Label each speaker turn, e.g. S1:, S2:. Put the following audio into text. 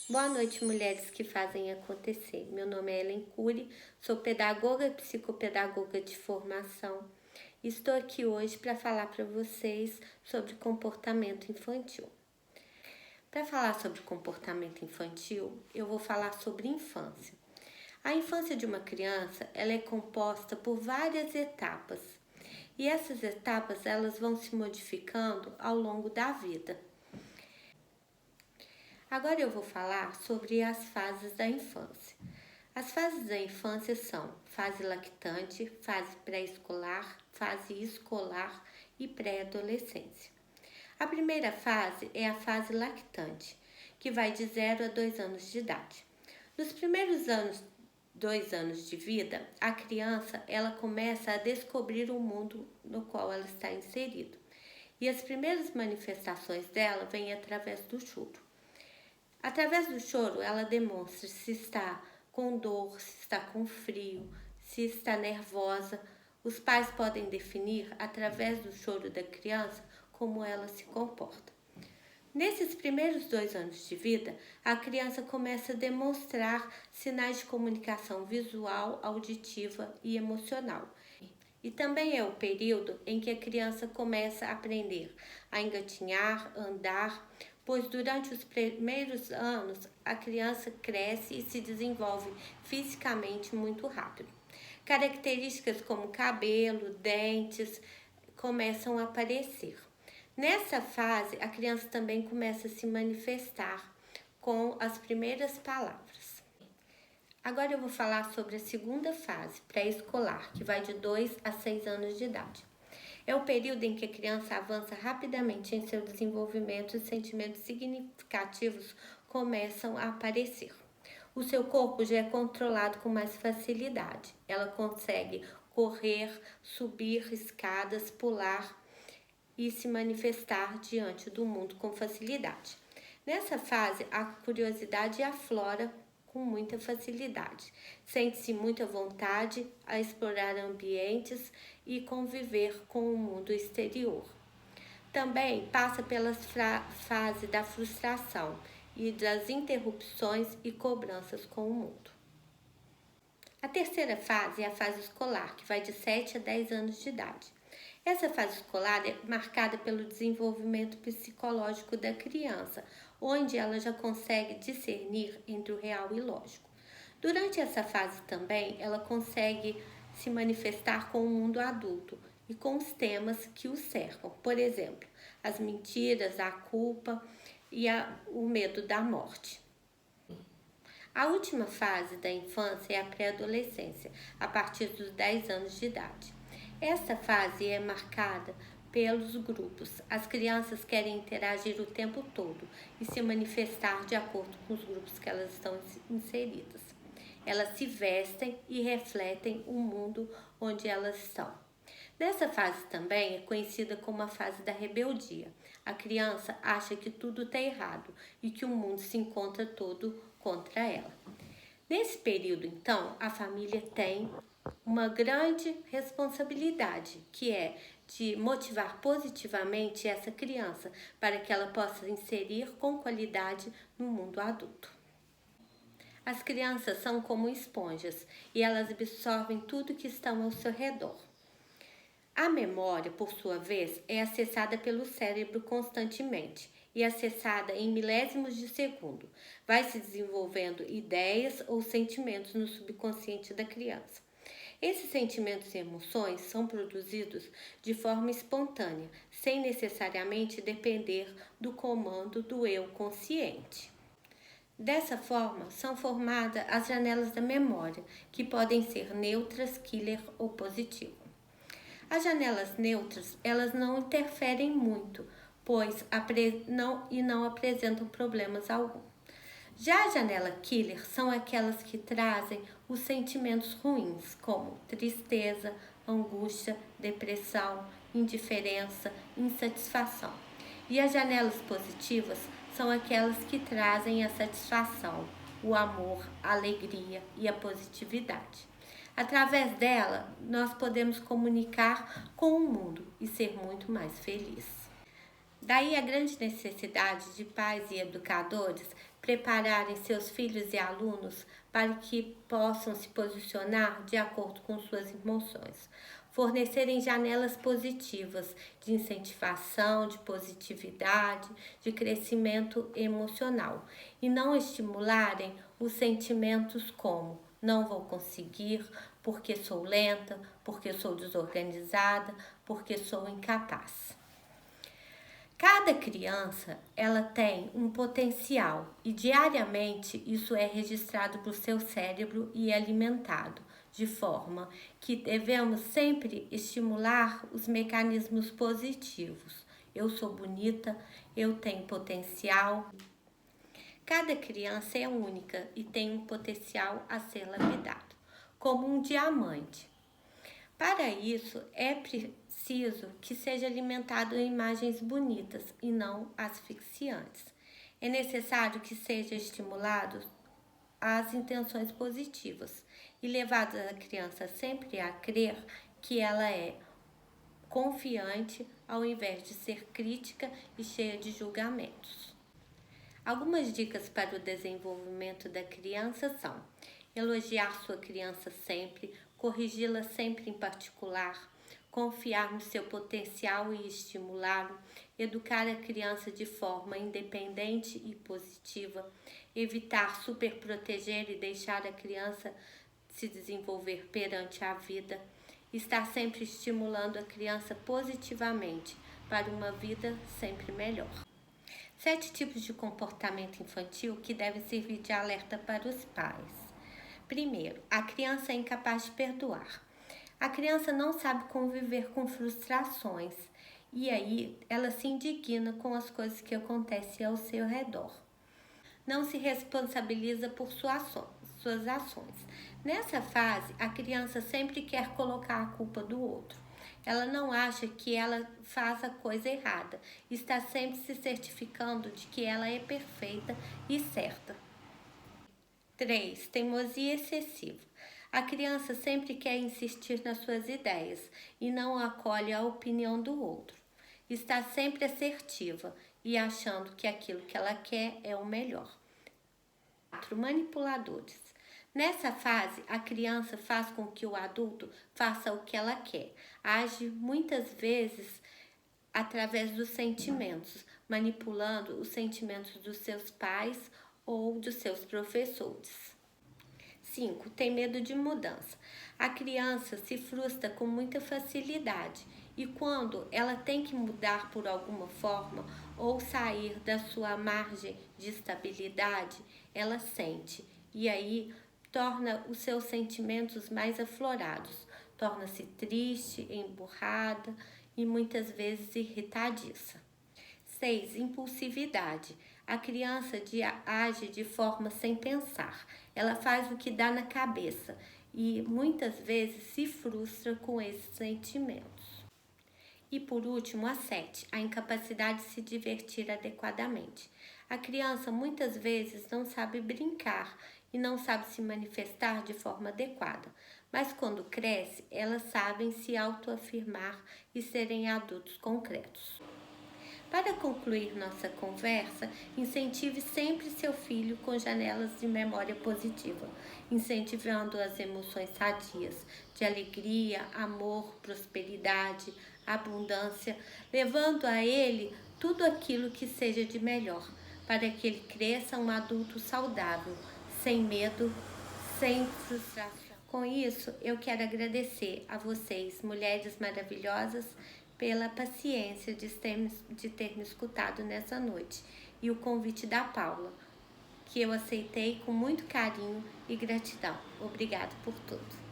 S1: Boa noite, mulheres que fazem acontecer. Meu nome é Ellen Cury, sou pedagoga e psicopedagoga de formação. Estou aqui hoje para falar para vocês sobre comportamento infantil. Para falar sobre comportamento infantil, eu vou falar sobre infância. A infância de uma criança, ela é composta por várias etapas. E essas etapas, elas vão se modificando ao longo da vida. Agora eu vou falar sobre as fases da infância. As fases da infância são fase lactante, fase pré-escolar, fase escolar e pré-adolescência. A primeira fase é a fase lactante, que vai de 0 a 2 anos de idade. Nos primeiros 2 anos de vida, a criança ela começa a descobrir o mundo no qual ela está inserida. E as primeiras manifestações dela vêm através do choro. Através do choro, ela demonstra se está com dor, se está com frio, se está nervosa. Os pais podem definir, através do choro da criança, como ela se comporta. Nesses primeiros 2 anos de vida, a criança começa a demonstrar sinais de comunicação visual, auditiva e emocional. E também é o período em que a criança começa a aprender a engatinhar, andar, pois durante os primeiros anos a criança cresce e se desenvolve fisicamente muito rápido. Características como cabelo, dentes começam a aparecer. Nessa fase, a criança também começa a se manifestar com as primeiras palavras. Agora eu vou falar sobre a segunda fase, pré-escolar, que vai de 2 a 6 anos de idade. É o período em que a criança avança rapidamente em seu desenvolvimento e sentimentos significativos começam a aparecer. O seu corpo já é controlado com mais facilidade. Ela consegue correr, subir escadas, pular e se manifestar diante do mundo com facilidade. Nessa fase, a curiosidade aflora com muita facilidade. Sente-se muita vontade a explorar ambientes e conviver com o mundo exterior. Também passa pela fase da frustração e das interrupções e cobranças com o mundo. A terceira fase é a fase escolar, que vai de 7 a 10 anos de idade. Essa fase escolar é marcada pelo desenvolvimento psicológico da criança, onde ela já consegue discernir entre o real e o lógico. Durante essa fase também, ela consegue se manifestar com o mundo adulto e com os temas que o cercam. Por exemplo, as mentiras, a culpa e o medo da morte. A última fase da infância é a pré-adolescência, a partir dos 10 anos de idade. Esta fase é marcada pelos grupos. As crianças querem interagir o tempo todo e se manifestar de acordo com os grupos que elas estão inseridas. Elas se vestem e refletem o mundo onde elas estão. Nessa fase também é conhecida como a fase da rebeldia. A criança acha que tudo está errado e que o mundo se encontra todo contra ela. Nesse período, então, a família tem uma grande responsabilidade, que é de motivar positivamente essa criança para que ela possa inserir com qualidade no mundo adulto. As crianças são como esponjas e elas absorvem tudo que está ao seu redor. A memória, por sua vez, é acessada pelo cérebro constantemente e acessada em milésimos de segundo. Vai se desenvolvendo ideias ou sentimentos no subconsciente da criança. Esses sentimentos e emoções são produzidos de forma espontânea, sem necessariamente depender do comando do eu consciente. Dessa forma, são formadas as janelas da memória, que podem ser neutras, killer ou positivas. As janelas neutras, elas não interferem muito, pois não apresentam problemas algum. Já a janela killer são aquelas que trazem os sentimentos ruins, como tristeza, angústia, depressão, indiferença, insatisfação. E as janelas positivas são aquelas que trazem a satisfação, o amor, a alegria e a positividade. Através dela, nós podemos comunicar com o mundo e ser muito mais felizes. Daí a grande necessidade de pais e educadores prepararem seus filhos e alunos para que possam se posicionar de acordo com suas emoções. Fornecerem janelas positivas de incentivação, de positividade, de crescimento emocional e não estimularem os sentimentos como não vou conseguir, porque sou lenta, porque sou desorganizada, porque sou incapaz. Cada criança, ela tem um potencial e diariamente isso é registrado para o seu cérebro e alimentado, de forma que devemos sempre estimular os mecanismos positivos. Eu sou bonita, eu tenho potencial. Cada criança é única e tem um potencial a ser lapidado, como um diamante. Para isso, é preciso que seja alimentado em imagens bonitas e não asfixiantes. É necessário que seja estimulado as intenções positivas e levado a criança sempre a crer que ela é confiante ao invés de ser crítica e cheia de julgamentos. Algumas dicas para o desenvolvimento da criança são: elogiar sua criança sempre, corrigi-la sempre em particular, confiar no seu potencial e estimulá-lo, educar a criança de forma independente e positiva, evitar superproteger e deixar a criança se desenvolver perante a vida, estar sempre estimulando a criança positivamente para uma vida sempre melhor. 7 tipos de comportamento infantil que devem servir de alerta para os pais. Primeiro, a criança é incapaz de perdoar. A criança não sabe conviver com frustrações e aí ela se indigna com as coisas que acontecem ao seu redor. Não se responsabiliza por suas ações. Nessa fase, a criança sempre quer colocar a culpa do outro. Ela não acha que ela faz a coisa errada, está sempre se certificando de que ela é perfeita e certa. 3. Teimosia excessiva. A criança sempre quer insistir nas suas ideias e não acolhe a opinião do outro. Está sempre assertiva e achando que aquilo que ela quer é o melhor. 4. Manipuladores. Nessa fase, a criança faz com que o adulto faça o que ela quer. Age muitas vezes através dos sentimentos, manipulando os sentimentos dos seus pais ou dos seus professores. 5. Tem medo de mudança. A criança se frustra com muita facilidade e quando ela tem que mudar por alguma forma ou sair da sua margem de estabilidade, ela sente e aí torna os seus sentimentos mais aflorados, torna-se triste, emburrada e muitas vezes irritadiça. 6. Impulsividade. A criança age de forma sem pensar. Ela faz o que dá na cabeça e muitas vezes se frustra com esses sentimentos. E por último, a 7. A incapacidade de se divertir adequadamente. A criança muitas vezes não sabe brincar e não sabe se manifestar de forma adequada, mas quando cresce, elas sabem se autoafirmar e serem adultos concretos. Para concluir nossa conversa, incentive sempre seu filho com janelas de memória positiva, incentivando as emoções sadias, de alegria, amor, prosperidade, abundância, levando a ele tudo aquilo que seja de melhor, para que ele cresça um adulto saudável, sem medo, sem frustração. Com isso, eu quero agradecer a vocês, mulheres maravilhosas, pela paciência de ter me escutado nessa noite e o convite da Paula, que eu aceitei com muito carinho e gratidão. Obrigada por tudo.